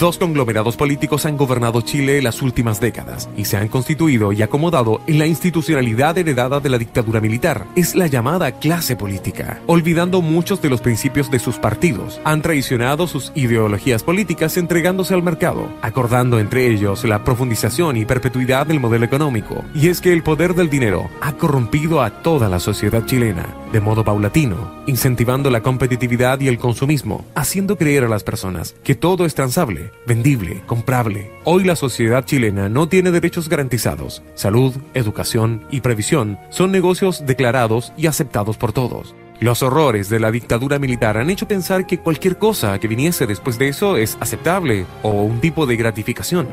Dos conglomerados políticos han gobernado Chile las últimas décadas y se han constituido y acomodado en la institucionalidad heredada de la dictadura militar. Es la llamada clase política. Olvidando muchos de los principios de sus partidos, han traicionado sus ideologías políticas entregándose al mercado, acordando entre ellos la profundización y perpetuidad del modelo económico. Y es que el poder del dinero ha corrompido a toda la sociedad chilena, de modo paulatino, incentivando la competitividad y el consumismo, haciendo creer a las personas que todo es transable, vendible, comprable. Hoy la sociedad chilena no tiene derechos garantizados. Salud, educación y previsión son negocios declarados y aceptados por todos. Los horrores de la dictadura militar han hecho pensar que cualquier cosa que viniese después de eso es aceptable o un tipo de gratificación.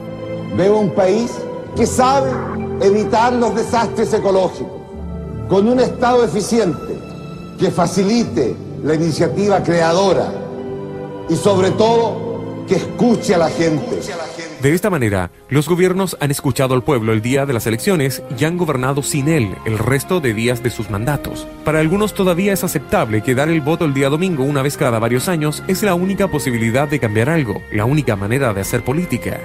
Veo un país que sabe evitar los desastres ecológicos, con un Estado eficiente que facilite la iniciativa creadora y sobre todo que escuche a la gente. De esta manera, los gobiernos han escuchado al pueblo el día de las elecciones y han gobernado sin él el resto de días de sus mandatos. Para algunos todavía es aceptable que dar el voto el día domingo una vez cada varios años es la única posibilidad de cambiar algo, la única manera de hacer política.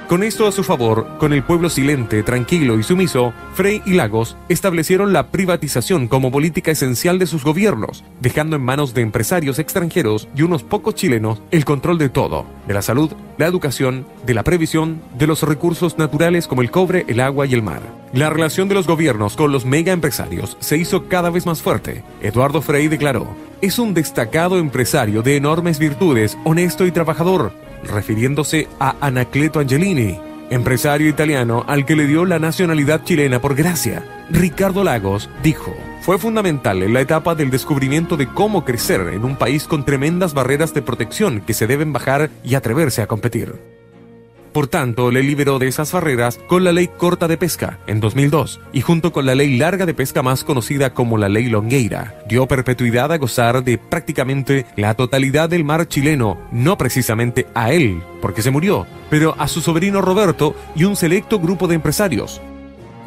Con esto a su favor, con el pueblo silente, tranquilo y sumiso, Frey y Lagos establecieron la privatización como política esencial de sus gobiernos, dejando en manos de empresarios extranjeros y unos pocos chilenos el control de todo, de la salud, la educación, de la previsión, de los recursos naturales como el cobre, el agua y el mar. La relación de los gobiernos con los mega empresarios se hizo cada vez más fuerte. Eduardo Frei declaró: "Es un destacado empresario de enormes virtudes, honesto y trabajador", refiriéndose a Anacleto Angelini, empresario italiano al que le dio la nacionalidad chilena por gracia. Ricardo Lagos dijo: "Fue fundamental en la etapa del descubrimiento de cómo crecer en un país con tremendas barreras de protección que se deben bajar y atreverse a competir". Por tanto, le liberó de esas barreras con la Ley Corta de Pesca en 2002 y junto con la Ley Larga de Pesca, más conocida como la Ley Longueira, dio perpetuidad a gozar de prácticamente la totalidad del mar chileno, no precisamente a él, porque se murió, pero a su sobrino Roberto y un selecto grupo de empresarios.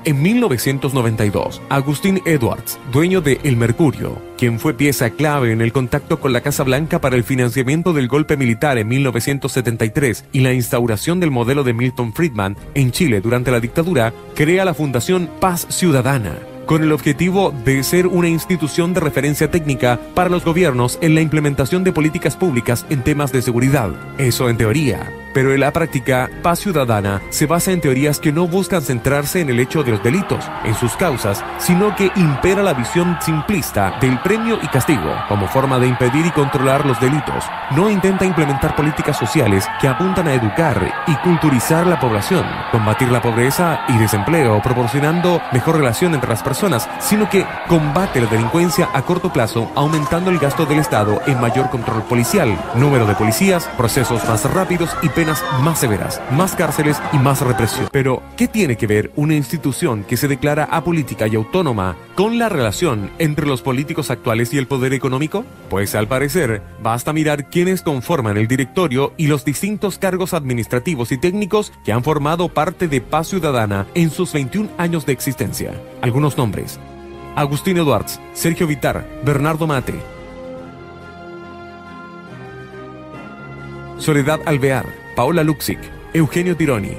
En 1992, Agustín Edwards, dueño de El Mercurio, quien fue pieza clave en el contacto con la Casa Blanca para el financiamiento del golpe militar en 1973 y la instauración del modelo de Milton Friedman en Chile durante la dictadura, crea la Fundación Paz Ciudadana, con el objetivo de ser una institución de referencia técnica para los gobiernos en la implementación de políticas públicas en temas de seguridad. Eso en teoría. Pero en la práctica, Paz Ciudadana se basa en teorías que no buscan centrarse en el hecho de los delitos, en sus causas, sino que impera la visión simplista del premio y castigo como forma de impedir y controlar los delitos. No intenta implementar políticas sociales que apuntan a educar y culturizar la población, combatir la pobreza y desempleo, proporcionando mejor relación entre las personas, sino que combate la delincuencia a corto plazo, aumentando el gasto del Estado en mayor control policial, número de policías, procesos más rápidos y penas más severas, más cárceles y más represión. Pero, ¿qué tiene que ver una institución que se declara apolítica y autónoma con la relación entre los políticos actuales y el poder económico? Pues al parecer, basta mirar quiénes conforman el directorio y los distintos cargos administrativos y técnicos que han formado parte de Paz Ciudadana en sus 21 años de existencia. Algunos nombres: Agustín Edwards, Sergio Vitar, Bernardo Mate, Soledad Alvear, Paola Luxic, Eugenio Tironi,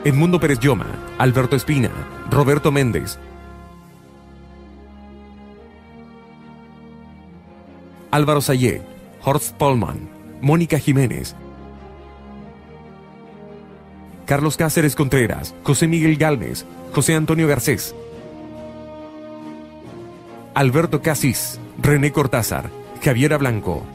Edmundo Pérez Lloma, Alberto Espina, Roberto Méndez, Álvaro Sayé, Horst Polman, Mónica Jiménez, Carlos Cáceres Contreras, José Miguel Gálvez, José Antonio Garcés, Alberto Casís, René Cortázar, Javiera Blanco.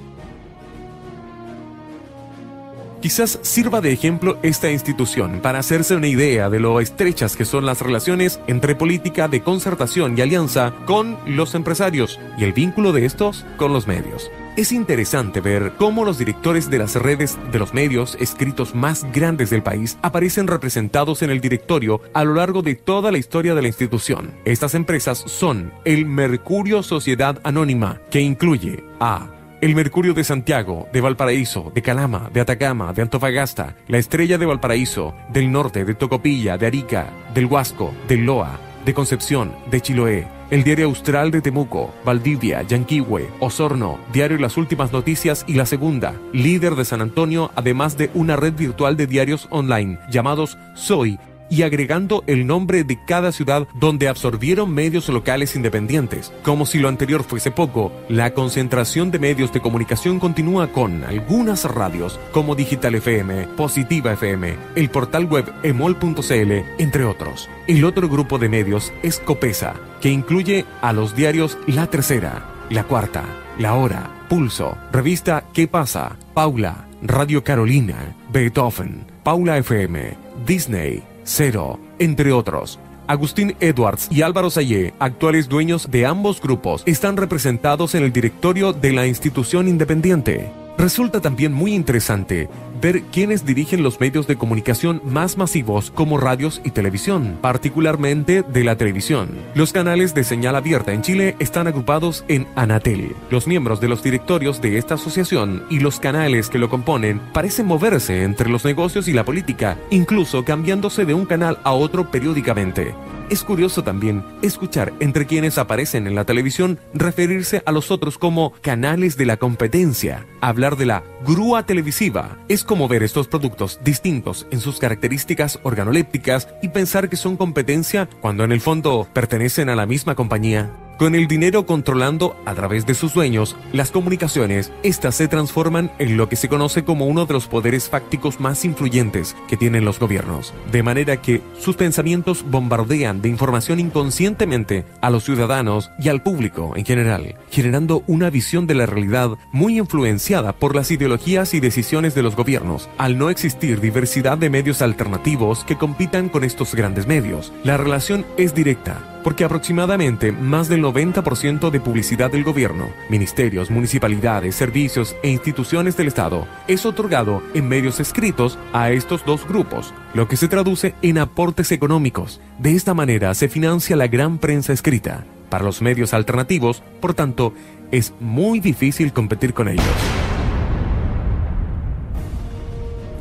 Quizás sirva de ejemplo esta institución para hacerse una idea de lo estrechas que son las relaciones entre política de concertación y alianza con los empresarios y el vínculo de estos con los medios. Es interesante ver cómo los directores de las redes de los medios escritos más grandes del país aparecen representados en el directorio a lo largo de toda la historia de la institución. Estas empresas son El Mercurio Sociedad Anónima, que incluye a El Mercurio de Santiago, de Valparaíso, de Calama, de Atacama, de Antofagasta, La Estrella de Valparaíso, del Norte, de Tocopilla, de Arica, del Huasco, del Loa, de Concepción, de Chiloé, el Diario Austral de Temuco, Valdivia, Yanquihue, Osorno, Diario Las Últimas Noticias y La Segunda, Líder de San Antonio, además de una red virtual de diarios online llamados Soy, y agregando el nombre de cada ciudad donde absorbieron medios locales independientes. Como si lo anterior fuese poco, la concentración de medios de comunicación continúa con algunas radios como Digital FM, Positiva FM, el portal web emol.cl, entre otros. El otro grupo de medios es Copesa, que incluye a los diarios La Tercera, La Cuarta, La Hora, Pulso, Revista ¿Qué pasa?, Paula, Radio Carolina, Beethoven, Paula FM, Disney, Cero, entre otros. Agustín Edwards y Álvaro Sayé, actuales dueños de ambos grupos, están representados en el directorio de la institución independiente. Resulta también muy interesante ver quiénes dirigen los medios de comunicación más masivos como radios y televisión, particularmente de la televisión. Los canales de señal abierta en Chile están agrupados en Anatel. Los miembros de los directorios de esta asociación y los canales que lo componen parecen moverse entre los negocios y la política, incluso cambiándose de un canal a otro periódicamente. Es curioso también escuchar entre quienes aparecen en la televisión referirse a los otros como canales de la competencia. Hablar de la grúa televisiva es como ver estos productos distintos en sus características organolépticas y pensar que son competencia cuando en el fondo pertenecen a la misma compañía. Con el dinero controlando a través de sus dueños las comunicaciones, estas se transforman en lo que se conoce como uno de los poderes fácticos más influyentes que tienen los gobiernos, de manera que sus pensamientos bombardean de información inconscientemente a los ciudadanos y al público en general, generando una visión de la realidad muy influenciada por las ideologías y decisiones de los gobiernos. Al no existir diversidad de medios alternativos que compitan con estos grandes medios, la relación es directa, porque aproximadamente más del 90% de publicidad del gobierno, ministerios, municipalidades, servicios e instituciones del Estado es otorgado en medios escritos a estos dos grupos, lo que se traduce en aportes económicos. De esta manera se financia la gran prensa escrita. Para los medios alternativos, por tanto, es muy difícil competir con ellos.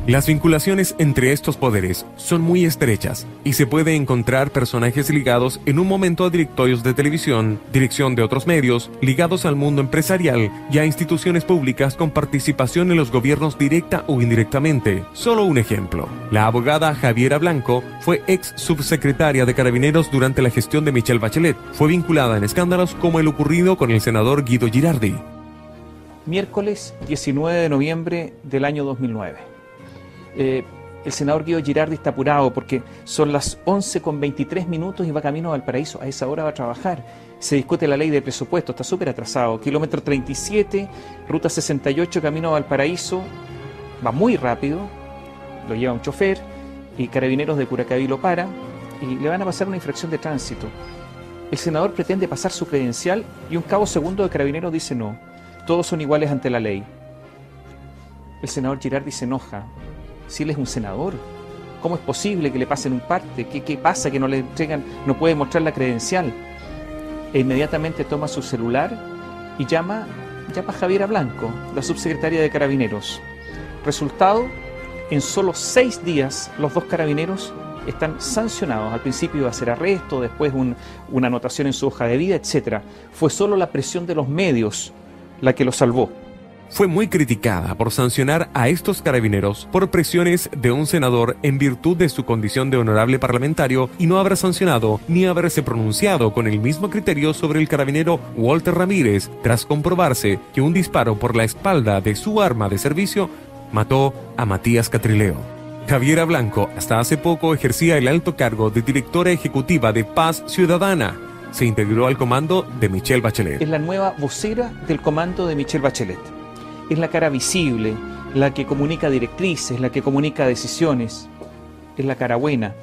Las vinculaciones entre estos poderes son muy estrechas y se puede encontrar personajes ligados en un momento a directorios de televisión, dirección de otros medios, ligados al mundo empresarial y a instituciones públicas con participación en los gobiernos directa o indirectamente. Solo un ejemplo. La abogada Javiera Blanco fue ex subsecretaria de Carabineros durante la gestión de Michelle Bachelet. Fue vinculada en escándalos como el ocurrido con el senador Guido Girardi. Miércoles 19 de noviembre del año 2009. El senador Guido Girardi está apurado porque son las 11:23 y va camino a Valparaíso. A esa hora va a trabajar. Se discute la ley de presupuesto, está súper atrasado. Kilómetro 37, ruta 68, camino a Valparaíso. Va muy rápido, lo lleva un chofer y Carabineros de Curacaví lo para y le van a pasar una infracción de tránsito. El senador pretende pasar su credencial y un cabo segundo de Carabineros dice no, todos son iguales ante la ley. El senador Girardi se enoja. Si él es un senador, ¿cómo es posible que le pasen un parte? ¿Qué pasa que no le entregan, no puede mostrar la credencial? E inmediatamente toma su celular y llama a Javiera Blanco, la subsecretaria de Carabineros. Resultado, en solo 6 días los dos carabineros están sancionados. Al principio iba a ser arresto, después una anotación en su hoja de vida, etc. Fue solo la presión de los medios la que lo salvó. Fue muy criticada por sancionar a estos carabineros por presiones de un senador en virtud de su condición de honorable parlamentario y no habrá sancionado ni haberse pronunciado con el mismo criterio sobre el carabinero Walter Ramírez tras comprobarse que un disparo por la espalda de su arma de servicio mató a Matías Catrileo. Javiera Blanco hasta hace poco ejercía el alto cargo de directora ejecutiva de Paz Ciudadana. Se integró al comando de Michelle Bachelet. Es la nueva vocera del comando de Michelle Bachelet. Es la cara visible, la que comunica directrices, la que comunica decisiones. Es la cara buena.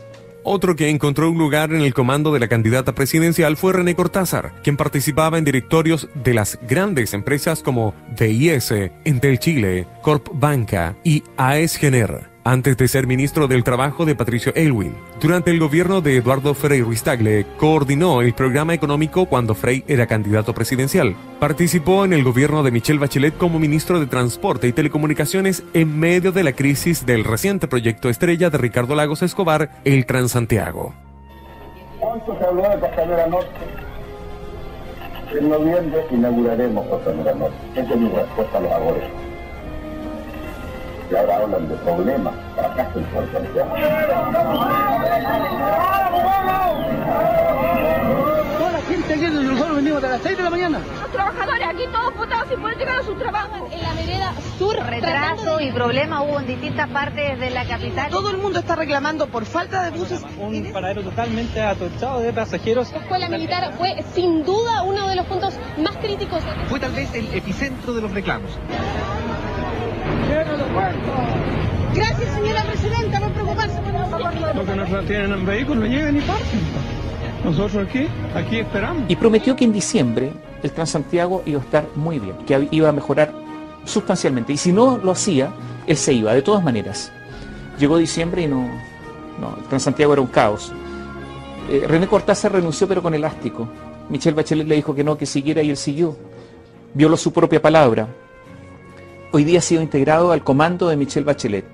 Otro que encontró un lugar en el comando de la candidata presidencial fue René Cortázar, quien participaba en directorios de las grandes empresas como DIS, Entel Chile, Corp Banca y AES Gener, antes de ser ministro del Trabajo de Patricio Aylwin. Durante el gobierno de Eduardo Frei Ruiz-Tagle, coordinó el programa económico cuando Frei era candidato presidencial. Participó en el gobierno de Michelle Bachelet como ministro de Transporte y Telecomunicaciones en medio de la crisis del reciente proyecto estrella de Ricardo Lagos Escobar, el Transantiago. ¿Cuánto se habló de Costanera Norte? En noviembre inauguraremos Costanera Norte. Esa es mi respuesta a los agoreros. Y ahora hablan de problemas, fracaso en Puerto Rico. Toda la gente aquí, nosotros venimos a las 6 de la mañana. Los trabajadores aquí todos botados sin poder llegar a sus trabajos. En la vereda sur, retraso y problemas hubo en distintas partes de la capital. Todo el mundo está reclamando por falta de buses. Un paradero totalmente atochado de pasajeros. La escuela militar fue sin duda uno de los puntos más críticos. Fue tal vez el epicentro de los reclamos. Gracias, señora presidenta, no preocuparse por nosotros. Los que no tienen en vehículo llegan y parten. Nosotros aquí esperamos. Y prometió que en diciembre el Transantiago iba a estar muy bien, que iba a mejorar sustancialmente. Y si no lo hacía, él se iba, de todas maneras. Llegó diciembre y no, el Transantiago era un caos. René Cortázar renunció, pero con elástico. Michelle Bachelet le dijo que no, que siguiera, y él siguió. Violó su propia palabra. Hoy día ha sido integrado al comando de Michelle Bachelet.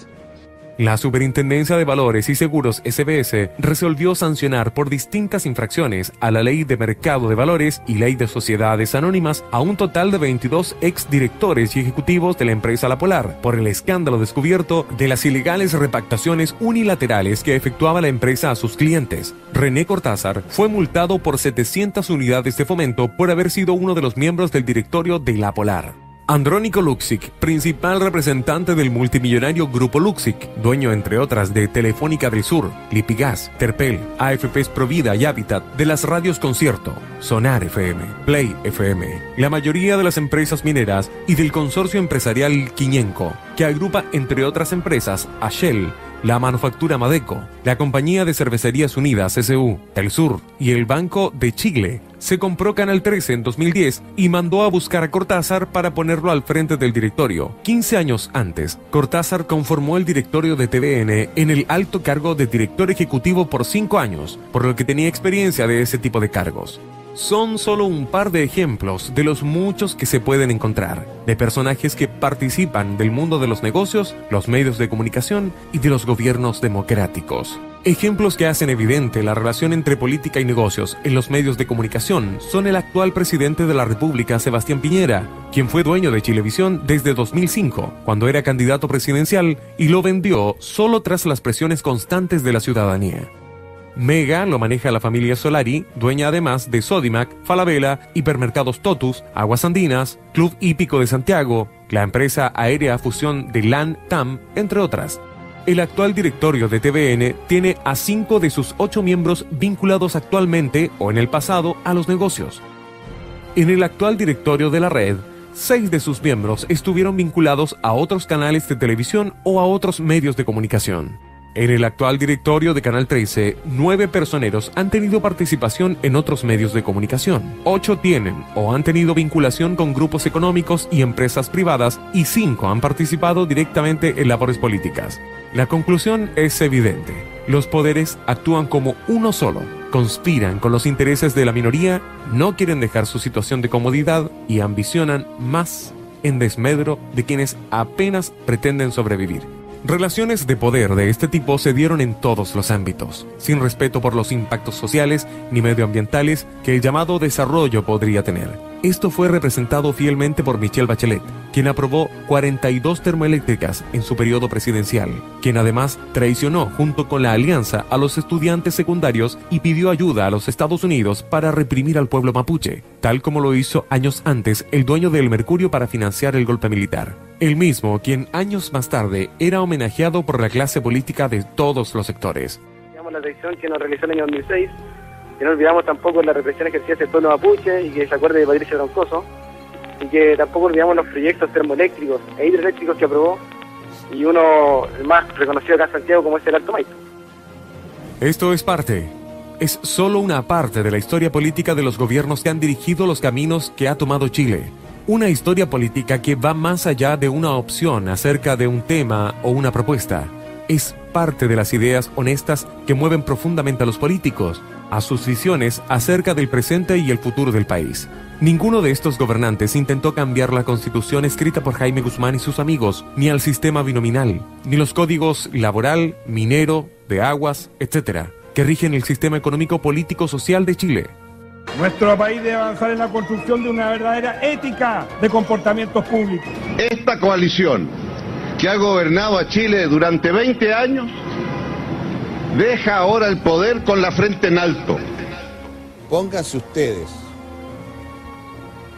La Superintendencia de Valores y Seguros SBS resolvió sancionar por distintas infracciones a la Ley de Mercado de Valores y Ley de Sociedades Anónimas a un total de 22 exdirectores y ejecutivos de la empresa La Polar por el escándalo descubierto de las ilegales repactaciones unilaterales que efectuaba la empresa a sus clientes. René Cortázar fue multado por 700 unidades de fomento por haber sido uno de los miembros del directorio de La Polar. Andrónico Luksic, principal representante del multimillonario Grupo Luksic, dueño entre otras de Telefónica del Sur, Lipigas, Terpel, AFPs Provida y Hábitat, de las radios Concierto, Sonar FM, Play FM, la mayoría de las empresas mineras y del consorcio empresarial Quiñenco, que agrupa entre otras empresas a Shell, la manufactura Madeco, la Compañía de Cervecerías Unidas SU, El Sur y el Banco de Chile. Se compró Canal 13 en 2010 y mandó a buscar a Cortázar para ponerlo al frente del directorio. 15 años antes, Cortázar conformó el directorio de TVN en el alto cargo de director ejecutivo por 5 años, por lo que tenía experiencia de ese tipo de cargos. Son solo un par de ejemplos de los muchos que se pueden encontrar, de personajes que participan del mundo de los negocios, los medios de comunicación y de los gobiernos democráticos. Ejemplos que hacen evidente la relación entre política y negocios en los medios de comunicación son el actual presidente de la República, Sebastián Piñera, quien fue dueño de Chilevisión desde 2005, cuando era candidato presidencial, y lo vendió solo tras las presiones constantes de la ciudadanía. Mega lo maneja la familia Solari, dueña además de Sodimac, Falabella, Hipermercados Totus, Aguas Andinas, Club Hípico de Santiago, la empresa aérea fusión de LAN TAM, entre otras. El actual directorio de TVN tiene a 5 de sus 8 miembros vinculados actualmente o en el pasado a los negocios. En el actual directorio de la red, 6 de sus miembros estuvieron vinculados a otros canales de televisión o a otros medios de comunicación. En el actual directorio de Canal 13, 9 personeros han tenido participación en otros medios de comunicación. 8 tienen o han tenido vinculación con grupos económicos y empresas privadas y 5 han participado directamente en labores políticas. La conclusión es evidente. Los poderes actúan como uno solo, conspiran con los intereses de la minoría, no quieren dejar su situación de comodidad y ambicionan más en desmedro de quienes apenas pretenden sobrevivir. Relaciones de poder de este tipo se dieron en todos los ámbitos, sin respeto por los impactos sociales ni medioambientales que el llamado desarrollo podría tener. Esto fue representado fielmente por Michelle Bachelet, quien aprobó 42 termoeléctricas en su periodo presidencial, quien además traicionó junto con la alianza a los estudiantes secundarios y pidió ayuda a los Estados Unidos para reprimir al pueblo mapuche, tal como lo hizo años antes el dueño del Mercurio para financiar el golpe militar. El mismo quien años más tarde era homenajeado por la clase política de todos los sectores. La traición que nos realizó en el año 2006, que no olvidamos tampoco la represión ejercida hacia el pueblo mapuche y que se acuerde de Patricio Troncoso, y que tampoco olvidamos los proyectos termoeléctricos e hidroeléctricos que aprobó, y uno, el más reconocido acá en Santiago, como es el Alto Maipo. Esto es solo una parte de la historia política de los gobiernos que han dirigido los caminos que ha tomado Chile. Una historia política que va más allá de una opción acerca de un tema o una propuesta. Es parte de las ideas honestas que mueven profundamente a los políticos, a sus visiones acerca del presente y el futuro del país. Ninguno de estos gobernantes intentó cambiar la constitución escrita por Jaime Guzmán y sus amigos, ni al sistema binominal, ni los códigos laboral, minero, de aguas, etc., que rigen el sistema económico político social de Chile. Nuestro país debe avanzar en la construcción de una verdadera ética de comportamientos públicos. Esta coalición que ha gobernado a Chile durante 20 años deja ahora el poder con la frente en alto. Pónganse ustedes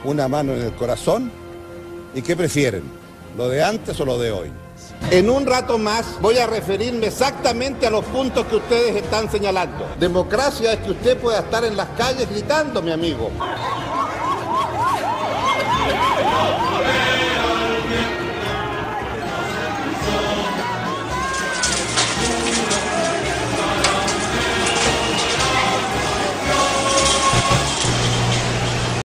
una mano en el corazón y ¿qué prefieren? ¿Lo de antes o lo de hoy? En un rato más voy a referirme exactamente a los puntos que ustedes están señalando. Democracia es que usted pueda estar en las calles gritando, mi amigo.